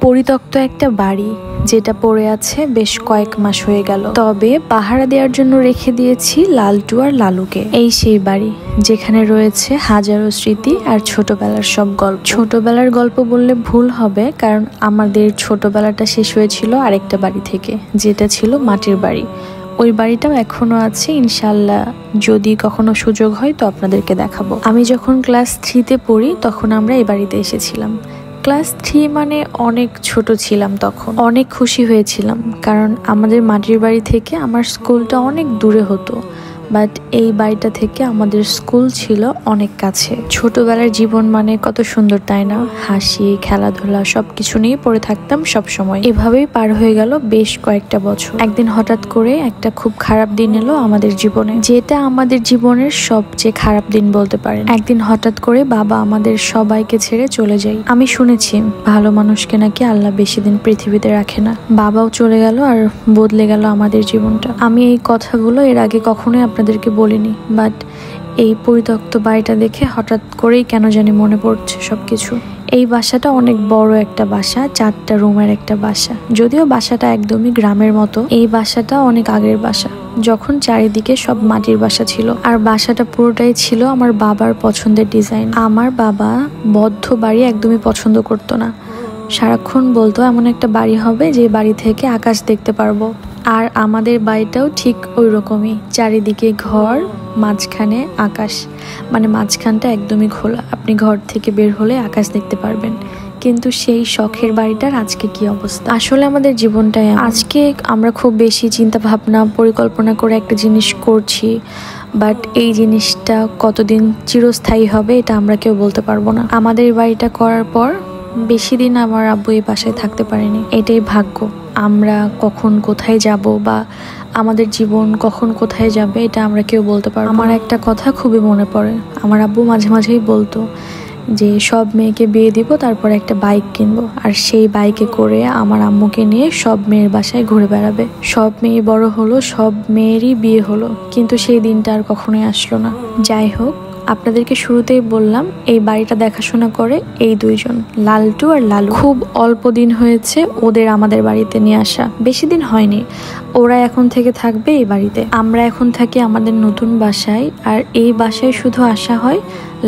পরিত্যক্ত একটা বাড়ি যেটা পড়ে আছে বেশ কয়েক মাস হয়ে গেল, তবে পাহারা দেওয়ার জন্য রেখে দিয়েছি লালটু আর লালুকে। এই সেই বাড়ি যেখানে রয়েছে হাজারো স্মৃতি আর ছোটবেলার সব গল্প। ছোটবেলার গল্প বললে ভুল হবে, কারণ আমাদের ছোটবেলাটা শেষ হয়েছিল আরেকটা বাড়ি থেকে, যেটা ছিল মাটির বাড়ি। ওই বাড়িটাও এখনো আছে, ইনশাল্লাহ যদি কখনো সুযোগ হয় তো আপনাদেরকে দেখাবো। আমি যখন ক্লাস 3-তে পড়ি তখন আমরা এই বাড়িতে এসেছিলাম। ক্লাস 3 মানে অনেক ছোট ছিলাম তখন। অনেক খুশি হয়েছিলাম, কারণ আমাদের মাটির বাড়ি থেকে আমার স্কুলটা অনেক দূরে হতো, বাট এই বাড়িটা থেকে আমাদের স্কুল ছিল অনেক কাছে। ছোটবেলার জীবন মানে কত সুন্দর, তাই না? হাসি, খেলাধুলা সবকিছু নিয়ে পড়ে থাকতাম সব সময়। এভাবেই পার হয়ে গেল বেশ কয়েকটা বছর। একদিন হঠাৎ করে একটা খুব খারাপ দিন এলো আমাদের জীবনে, যেটা আমাদের জীবনের সবচেয়ে খারাপ দিন বলতে পারেন। একদিন হঠাৎ করে বাবা আমাদের সবাইকে ছেড়ে চলে যায়। আমি শুনেছি ভালো মানুষকে নাকি আল্লাহ বেশি দিন পৃথিবীতে রাখে না। বাবাও চলে গেল আর বদলে গেল আমাদের জীবনটা। আমি এই কথাগুলো এর আগে কখনোই আপনাদেরকে বলিনি, বাট এই পরিত্যক্ত বাড়িটা দেখে হঠাৎ করেই কেন জানি মনে পড়ছে সবকিছু। এই বাসাটা অনেক বড় একটা বাসা, 4টা রুমের একটা বাসা। যদিও বাসাটা একদমই গ্রামের মতো, এই বাসাটা অনেক আগের বাসা, যখন চারিদিকে সব মাটির বাসা ছিল। আর বাসাটা পুরোটাই ছিল আমার বাবার পছন্দের ডিজাইন। আমার বাবা বদ্ধ বাড়ি একদমই পছন্দ করতো না। সারাক্ষণ বলতো এমন একটা বাড়ি হবে যে বাড়ি থেকে আকাশ দেখতে পারবো। আর আমাদের বাড়িটাও ঠিক ওই রকমই, চারিদিকে ঘর, মাঝখানে আকাশ, মানে মাঝখানটা একদমই খোলা, আপনি ঘর থেকে বের হলে আকাশ দেখতে পারবেন। কিন্তু সেই শখের বাড়িটার আজকে কি অবস্থা? আসলে আমাদের জীবনটাই আজকে আমরা খুব বেশি চিন্তা ভাবনা পরিকল্পনা করে একটা জিনিস করছি, বাট এই জিনিসটা কতদিন চিরস্থায়ী হবে এটা আমরা কেউ বলতে পারবো না। আমাদের বাড়িটা করার পর বেশি দিন আমার আব্বু এই বাসায় থাকতে পারেনি। এটাই ভাগ্য। আমরা কখন কোথায় যাব বা আমাদের জীবন কখন কোথায় যাবে এটা আমরা কেউ বলতে পারবো। আমার একটা কথা খুবই মনে পড়ে, আমার আব্বু মাঝে মাঝেই বলতো যে সব মেয়েকে বিয়ে দিব, তারপর একটা বাইক কিনবো, আর সেই বাইকে করে আমার আম্মুকে নিয়ে সব মেয়ের বাসায় ঘুরে বেড়াবে। সব মেয়ে বড় হলো, সব মেয়েরই বিয়ে হলো, কিন্তু সেই দিনটা আর কখনোই আসলো না। যাই হোক, আপনাদেরকে শুরুতেই বললাম এই বাড়িটা দেখাশোনা করে এই দুইজন, লালটু আর লালু। খুব অল্প দিন হয়েছে ওদের আমাদের বাড়িতে নিয়ে আসা, বেশি দিন হয়নি। ওরা এখন থেকে থাকবে এই বাড়িতে। আমরা এখন থাকি আমাদের নতুন বাসায়, আর এই বাসায় শুধু আসা হয়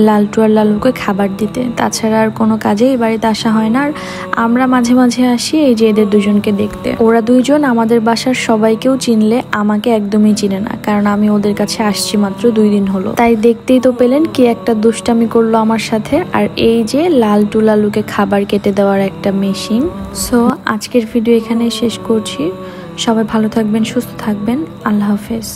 লালটু আর লালুকে খাবার দিতে, তাছাড়া আর কোনো কাজে এই বাড়িতে আসা হয় না। আর আমরা মাঝে মাঝে আসি এই যে এদের দুজনকে দেখতে। ওরা দুইজন আমাদের বাসার সবাইকেও চিনলে আমাকে একদমই চিনে না, কারণ আমি ওদের কাছে আসছি মাত্র 2 দিন হলো। তাই দেখতেই তো পেলেন কি একটা দুষ্টামি করলো আমার সাথে। আর এই যে লালটু লালুকে খাবার কেটে দেওয়ার একটা মেশিন। সো আজকের ভিডিও এখানে শেষ করছি। সবাই ভালো থাকবেন, সুস্থ থাকবেন। আল্লাহ হাফেজ।